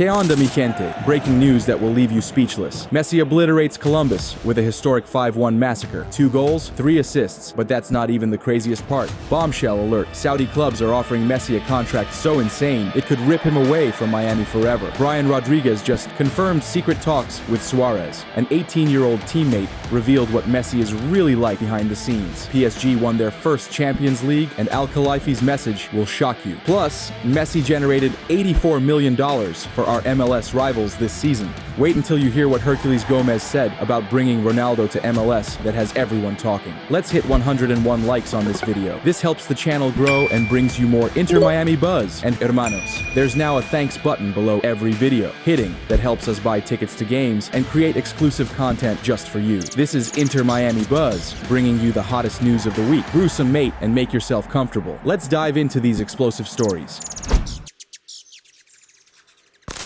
Que onda, mi gente? Breaking news that will leave you speechless. Messi obliterates Columbus with a historic 5-1 massacre. 2 goals, 3 assists. But that's not even the craziest part. Bombshell alert. Saudi clubs are offering Messi a contract so insane, it could rip him away from Miami forever. Brian Rodriguez just confirmed secret talks with Suarez. An 18-year-old teammate revealed what Messi is really like behind the scenes. PSG won their first Champions League, and Al Khelaifi's message will shock you. Plus, Messi generated $84 million for our MLS rivals this season. Wait until you hear what Herculez Gomez said about bringing Ronaldo to MLS that has everyone talking. Let's hit 101 likes on this video. This helps the channel grow and brings you more Inter Miami buzz. And hermanos, there's now a thanks button below every video. Hitting that helps us buy tickets to games and create exclusive content just for you. This is Inter Miami Buzz, bringing you the hottest news of the week. Brew some mate and make yourself comfortable. Let's dive into these explosive stories.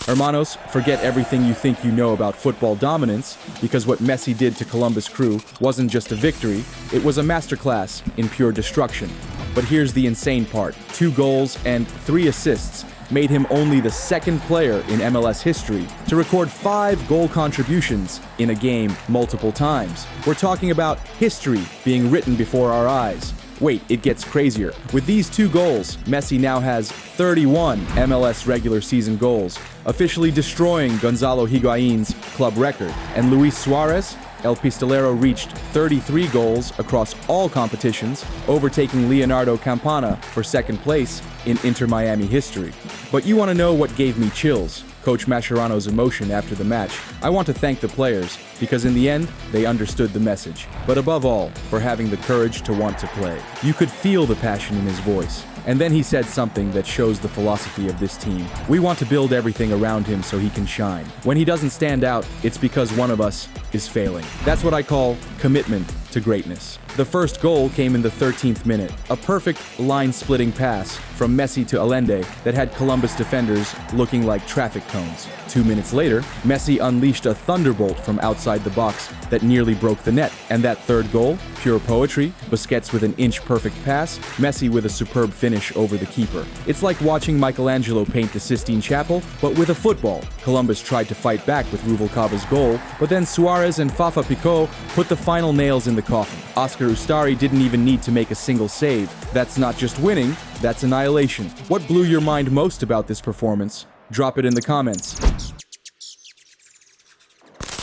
Hermanos, forget everything you think you know about football dominance, because what Messi did to Columbus Crew wasn't just a victory, it was a masterclass in pure destruction. But here's the insane part. 2 goals and 3 assists made him only the second player in MLS history to record 5 goal contributions in a game multiple times. We're talking about history being written before our eyes. Wait, it gets crazier. With these 2 goals, Messi now has 31 MLS regular season goals, officially destroying Gonzalo Higuain's club record. And Luis Suarez, El Pistolero, reached 33 goals across all competitions, overtaking Leonardo Campana for second place in Inter Miami history. But you want to know what gave me chills? Coach Mascherano's emotion after the match. I want to thank the players, because in the end, they understood the message. But above all, for having the courage to want to play. You could feel the passion in his voice. And then he said something that shows the philosophy of this team. We want to build everything around him so he can shine. When he doesn't stand out, it's because one of us is failing. That's what I call commitment to greatness. The first goal came in the 13th minute, a perfect line-splitting pass from Messi to Allende that had Columbus defenders looking like traffic cones. 2 minutes later, Messi unleashed a thunderbolt from outside the box that nearly broke the net. And that third goal, pure poetry, Busquets with an inch-perfect pass, Messi with a superb finish over the keeper. It's like watching Michelangelo paint the Sistine Chapel, but with a football. Columbus tried to fight back with Rubalcaba's goal, but then Suarez and Fafa Picault put the final nails in the coffin. Oscar Ustari didn't even need to make a single save. That's not just winning, that's annihilation. What blew your mind most about this performance? Drop it in the comments.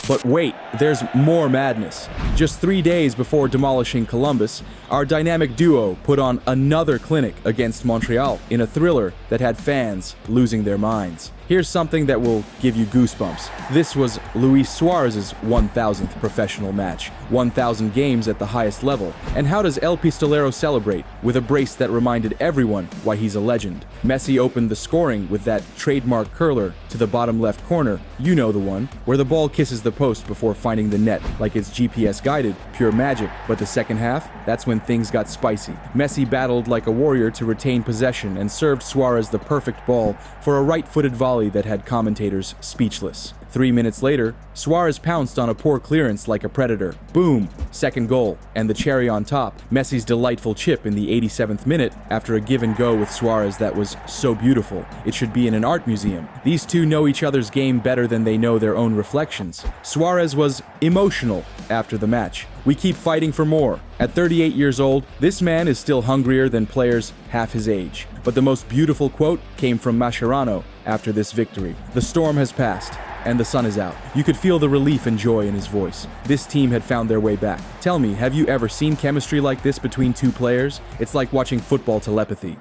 But wait, there's more madness. Just 3 days before demolishing Columbus, our dynamic duo put on another clinic against Montreal in a thriller that had fans losing their minds. Here's something that will give you goosebumps. This was Luis Suarez's 1,000th professional match, 1,000 games at the highest level. And how does El Pistolero celebrate? With a brace that reminded everyone why he's a legend. Messi opened the scoring with that trademark curler to the bottom left corner, you know the one, where the ball kisses the post before finding the net like it's GPS guided, pure magic. But the second half, that's when things got spicy. Messi battled like a warrior to retain possession and served Suarez the perfect ball for a right-footed volley that had commentators speechless. 3 minutes later, Suarez pounced on a poor clearance like a predator. Boom! Second goal. And the cherry on top, Messi's delightful chip in the 87th minute after a give and go with Suarez that was so beautiful. It should be in an art museum. These two know each other's game better than they know their own reflections. Suarez was emotional after the match. We keep fighting for more. At 38 years old, this man is still hungrier than players half his age. But the most beautiful quote came from Mascherano after this victory. The storm has passed, and the sun is out. You could feel the relief and joy in his voice. This team had found their way back. Tell me, have you ever seen chemistry like this between 2 players? It's like watching football telepathy.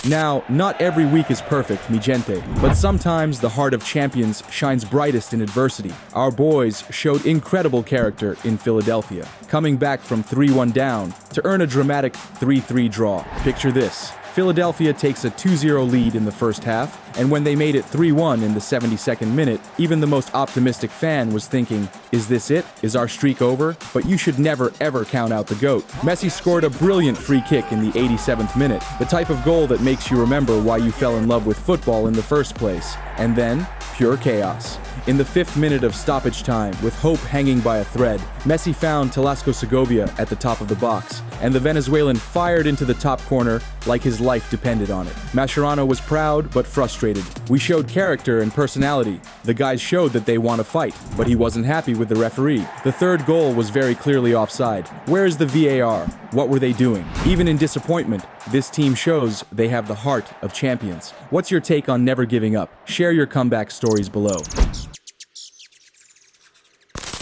Now, not every week is perfect, mi gente, but sometimes the heart of champions shines brightest in adversity. Our boys showed incredible character in Philadelphia, coming back from 3-1 down to earn a dramatic 3-3 draw. Picture this. Philadelphia takes a 2-0 lead in the first half, and when they made it 3-1 in the 72nd minute, even the most optimistic fan was thinking, is this it? Is our streak over? But you should never ever count out the GOAT. Messi scored a brilliant free kick in the 87th minute, the type of goal that makes you remember why you fell in love with football in the first place. And then, pure chaos. In the 5th minute of stoppage time, with hope hanging by a thread, Messi found Telasco Segovia at the top of the box, and the Venezuelan fired into the top corner like his life depended on it. Mascherano was proud but frustrated. "We showed character and personality. The guys showed that they want to fight, but he wasn't happy with the referee. The third goal was very clearly offside. Where is the VAR? What were they doing?" Even in disappointment, this team shows they have the heart of champions. What's your take on never giving up? Share your comeback stories below.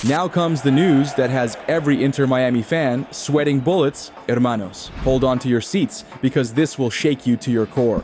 Now comes the news that has every Inter Miami fan sweating bullets. Hermanos, hold on to your seats because this will shake you to your core.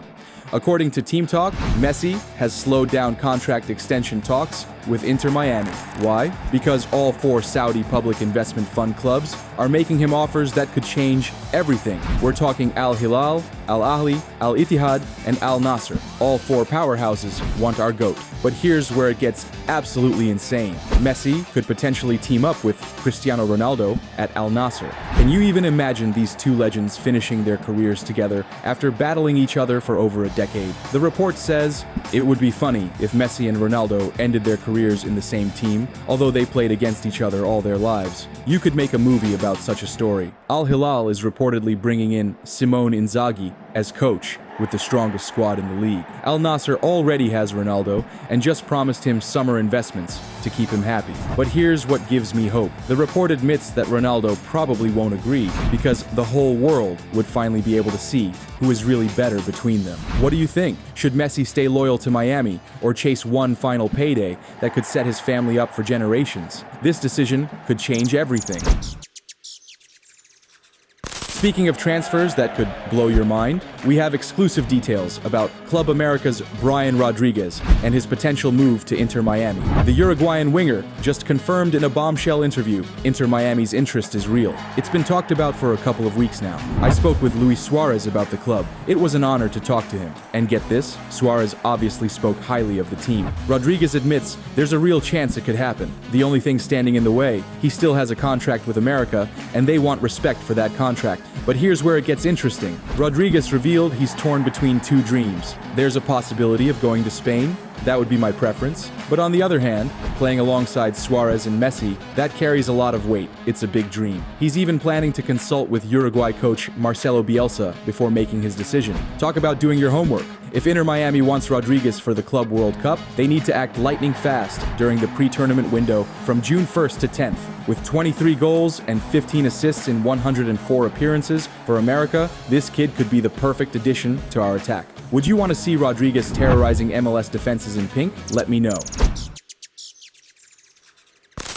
According to Team Talk, Messi has slowed down contract extension talks with Inter Miami. Why? Because all 4 Saudi public investment fund clubs are making him offers that could change everything. We're talking Al Hilal, Al Ahly, Al Ittihad, and Al Nasser. All 4 powerhouses want our GOAT. But here's where it gets absolutely insane. Messi could potentially team up with Cristiano Ronaldo at Al Nasser. Can you even imagine these 2 legends finishing their careers together after battling each other for over a decade? The report says it would be funny if Messi and Ronaldo ended their careers in the same team, although they played against each other all their lives. You could make a movie about such a story. Al Hilal is reportedly bringing in Simone Inzaghi as coach, with the strongest squad in the league. Al Nasser already has Ronaldo and just promised him summer investments to keep him happy. But here's what gives me hope. The report admits that Ronaldo probably won't agree because the whole world would finally be able to see who is really better between them. What do you think? Should Messi stay loyal to Miami or chase one final payday that could set his family up for generations? This decision could change everything. Speaking of transfers that could blow your mind, we have exclusive details about Club America's Brian Rodriguez and his potential move to Inter Miami. The Uruguayan winger just confirmed in a bombshell interview Inter Miami's interest is real. It's been talked about for a couple of weeks now. I spoke with Luis Suarez about the club. It was an honor to talk to him. And get this, Suarez obviously spoke highly of the team. Rodriguez admits there's a real chance it could happen. The only thing standing in the way, he still has a contract with America, and they want respect for that contract. But here's where it gets interesting. Rodriguez revealed he's torn between 2 dreams. There's a possibility of going to Spain. That would be my preference. But on the other hand, playing alongside Suarez and Messi, that carries a lot of weight. It's a big dream. He's even planning to consult with Uruguay coach Marcelo Bielsa before making his decision. Talk about doing your homework. If Inter Miami wants Rodriguez for the Club World Cup, they need to act lightning fast during the pre-tournament window from June 1st to 10th. With 23 goals and 15 assists in 104 appearances for America, this kid could be the perfect addition to our attack. Would you want to see Rodriguez terrorizing MLS defenses in pink? Let me know.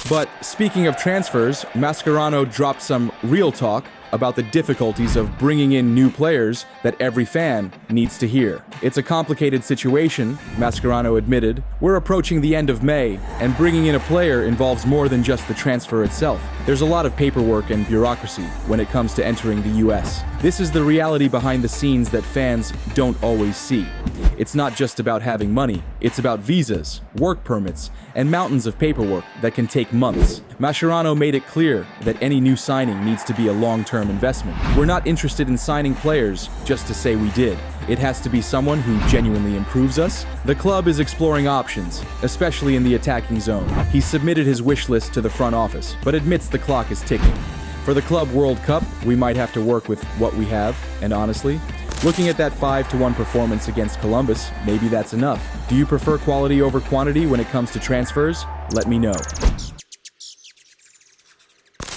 But speaking of transfers, Mascherano dropped some real talk about the difficulties of bringing in new players that every fan needs to hear. It's a complicated situation, Mascherano admitted. We're approaching the end of May, and bringing in a player involves more than just the transfer itself. There's a lot of paperwork and bureaucracy when it comes to entering the US. This is the reality behind the scenes that fans don't always see. It's not just about having money, it's about visas, work permits, and mountains of paperwork that can take months. Mascherano made it clear that any new signing needs to be a long-term investment. We're not interested in signing players just to say we did. It has to be someone who genuinely improves us. The club is exploring options, especially in the attacking zone. He submitted his wish list to the front office, but admits the clock is ticking. For the Club World Cup, we might have to work with what we have, and honestly, looking at that 5-1 performance against Columbus, maybe that's enough. Do you prefer quality over quantity when it comes to transfers? Let me know.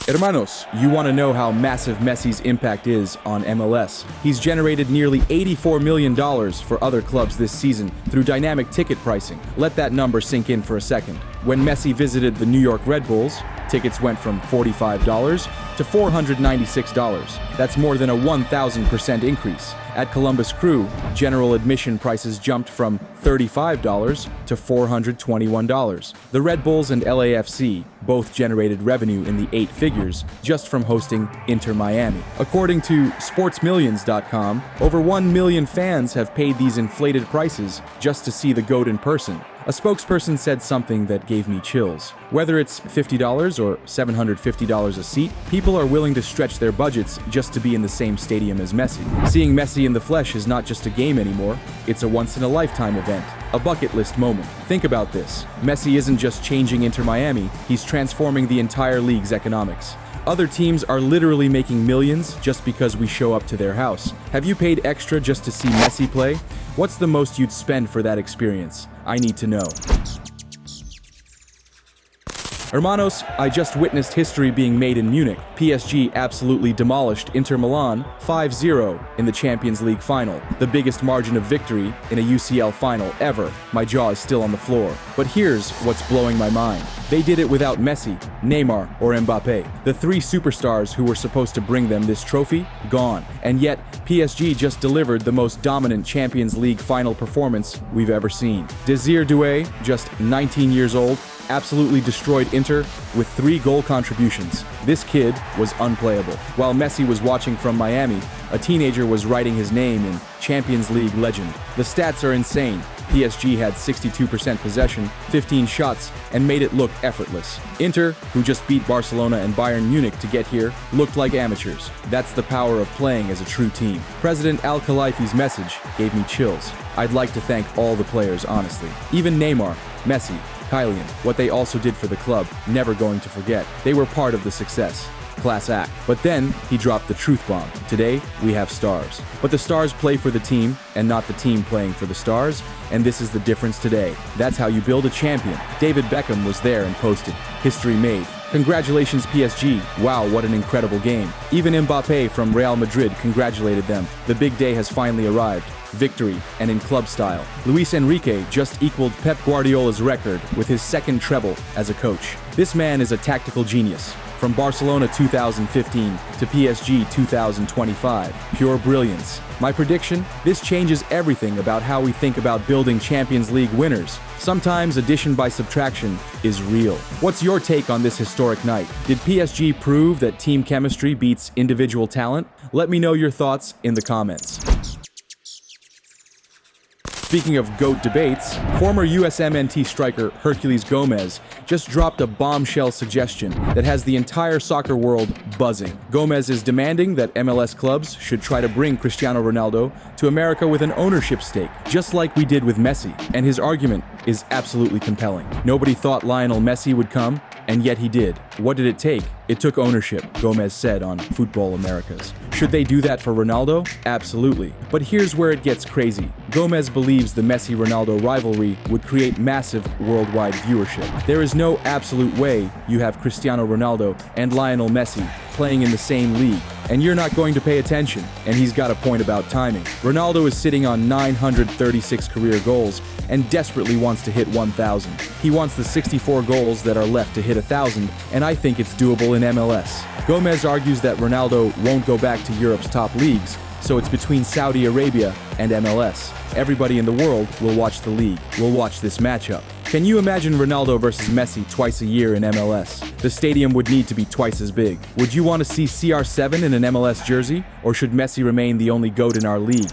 Hermanos, you want to know how massive Messi's impact is on MLS. He's generated nearly $84 million for other clubs this season through dynamic ticket pricing. Let that number sink in for a second. When Messi visited the New York Red Bulls, tickets went from $45 to $496. That's more than a 1,000% increase. At Columbus Crew, general admission prices jumped from $35 to $421. The Red Bulls and LAFC both generated revenue in the 8 figures just from hosting Inter Miami. According to sportsmillions.com, over 1 million fans have paid these inflated prices just to see the GOAT in person. A spokesperson said something that gave me chills. Whether it's $50 or $750 a seat, people are willing to stretch their budgets just to be in the same stadium as Messi. Seeing Messi in the flesh is not just a game anymore, it's a once-in-a-lifetime event, a bucket list moment. Think about this. Messi isn't just changing Inter Miami, he's transforming the entire league's economics. Other teams are literally making millions just because we show up to their house. Have you paid extra just to see Messi play? What's the most you'd spend for that experience? I need to know. Hermanos, I just witnessed history being made in Munich. PSG absolutely demolished Inter Milan 5-0 in the Champions League final, the biggest margin of victory in a UCL final ever. My jaw is still on the floor. But here's what's blowing my mind. They did it without Messi, Neymar, or Mbappe. The three superstars who were supposed to bring them this trophy, gone. And yet, PSG just delivered the most dominant Champions League final performance we've ever seen. Désiré Doué, just 19 years old, absolutely destroyed Inter with 3 goal contributions. This kid was unplayable. While Messi was watching from Miami, a teenager was writing his name in Champions League legend. The stats are insane. PSG had 62% possession, 15 shots, and made it look effortless. Inter, who just beat Barcelona and Bayern Munich to get here, looked like amateurs. That's the power of playing as a true team. President Al-Khelaifi's message gave me chills. I'd like to thank all the players, honestly. Even Neymar, Messi, Kylian, what they also did for the club, never going to forget. They were part of the success. Class act. But then, he dropped the truth bomb. Today, we have stars. But the stars play for the team, and not the team playing for the stars, and this is the difference today. That's how you build a champion. David Beckham was there and posted, "History made. Congratulations PSG, wow what an incredible game." Even Mbappe from Real Madrid congratulated them. The big day has finally arrived. Victory, and in club style. Luis Enrique just equaled Pep Guardiola's record with his second treble as a coach. This man is a tactical genius. From Barcelona 2015 to PSG 2025, pure brilliance. My prediction? This changes everything about how we think about building Champions League winners. Sometimes addition by subtraction is real. What's your take on this historic night? Did PSG prove that team chemistry beats individual talent? Let me know your thoughts in the comments. Speaking of GOAT debates, former USMNT striker Herculez Gomez just dropped a bombshell suggestion that has the entire soccer world buzzing. Gomez is demanding that MLS clubs should try to bring Cristiano Ronaldo to America with an ownership stake, just like we did with Messi. And his argument is absolutely compelling. Nobody thought Lionel Messi would come, and yet he did. What did it take? It took ownership, Gomez said on Football Americas. Should they do that for Ronaldo? Absolutely. But here's where it gets crazy. Gomez believes the Messi-Ronaldo rivalry would create massive worldwide viewership. There is no absolute way you have Cristiano Ronaldo and Lionel Messi playing in the same league, and you're not going to pay attention, and he's got a point about timing. Ronaldo is sitting on 936 career goals and desperately wants to hit 1,000. He wants the 64 goals that are left to hit 1,000, and I think it's doable in MLS. Gomez argues that Ronaldo won't go back to Europe's top leagues, so it's between Saudi Arabia and MLS. Everybody in the world will watch the league, will watch this matchup. Can you imagine Ronaldo versus Messi twice a year in MLS? The stadium would need to be twice as big. Would you want to see CR7 in an MLS jersey, or should Messi remain the only GOAT in our league?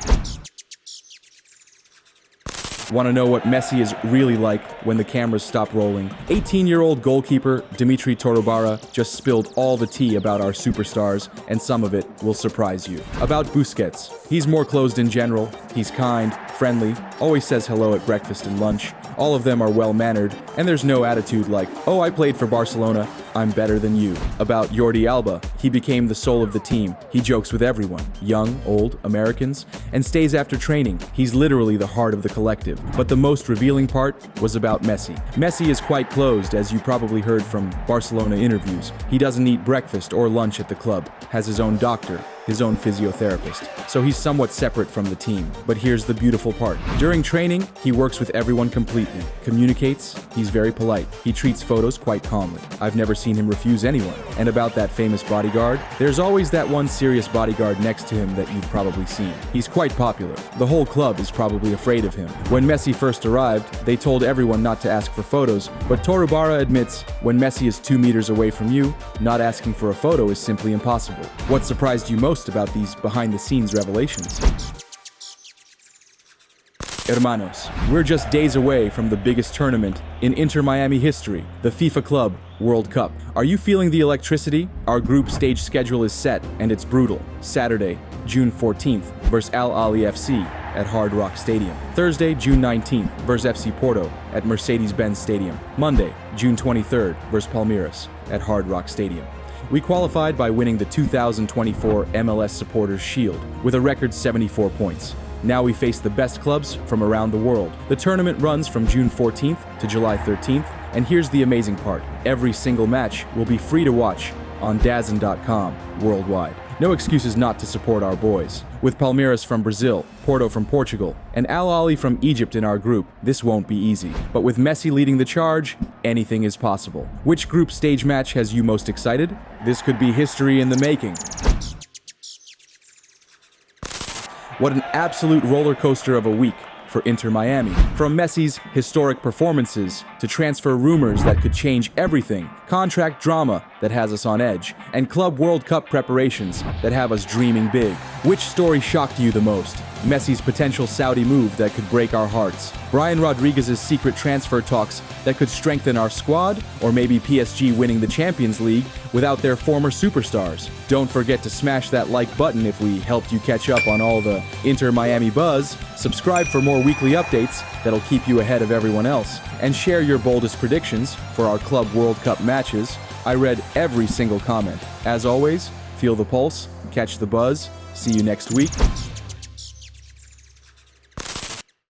Want to know what Messi is really like when the cameras stop rolling? 18-year-old goalkeeper Dimitri Torobara just spilled all the tea about our superstars, and some of it will surprise you. About Busquets, he's more closed in general, he's kind, friendly, always says hello at breakfast and lunch. All of them are well-mannered, and there's no attitude like, "Oh, I played for Barcelona, I'm better than you." About Jordi Alba, he became the soul of the team. He jokes with everyone, young, old, Americans, and stays after training. He's literally the heart of the collective. But the most revealing part was about Messi. Messi is quite closed, as you probably heard from Barcelona interviews. He doesn't eat breakfast or lunch at the club, has his own doctor, his own physiotherapist, so he's somewhat separate from the team. But here's the beautiful part. During training, he works with everyone completely, communicates, he's very polite, he treats photos quite calmly. I've never seen him refuse anyone. And about that famous bodyguard, there's always that one serious bodyguard next to him that you've probably seen. He's quite popular. The whole club is probably afraid of him. When Messi first arrived, they told everyone not to ask for photos, but Torubara admits when Messi is 2 meters away from you, not asking for a photo is simply impossible. What surprised you most about these behind-the-scenes revelations? Hermanos, we're just days away from the biggest tournament in Inter Miami history, the FIFA Club World Cup. Are you feeling the electricity? Our group stage schedule is set, and it's brutal. Saturday, June 14th versus Al Ahly FC at Hard Rock Stadium. Thursday, June 19th versus FC Porto at Mercedes-Benz Stadium. Monday, June 23rd versus Palmeiras at Hard Rock Stadium. We qualified by winning the 2024 MLS Supporters Shield with a record 74 points. Now we face the best clubs from around the world. The tournament runs from June 14th to July 13th, and here's the amazing part. Every single match will be free to watch on DAZN.com worldwide. No excuses not to support our boys. With Palmeiras from Brazil, Porto from Portugal, and Al Ahly from Egypt in our group, this won't be easy. But with Messi leading the charge, anything is possible. Which group stage match has you most excited? This could be history in the making. What an absolute roller coaster of a week for Inter Miami. From Messi's historic performances to transfer rumors that could change everything, contract drama that has us on edge, and Club World Cup preparations that have us dreaming big. Which story shocked you the most? Messi's potential Saudi move that could break our hearts, Brian Rodriguez's secret transfer talks that could strengthen our squad, or maybe PSG winning the Champions League without their former superstars. Don't forget to smash that like button if we helped you catch up on all the Inter Miami buzz, subscribe for more weekly updates that'll keep you ahead of everyone else, and share your boldest predictions for our Club World Cup matches. I read every single comment. As always, feel the pulse, catch the buzz. See you next week.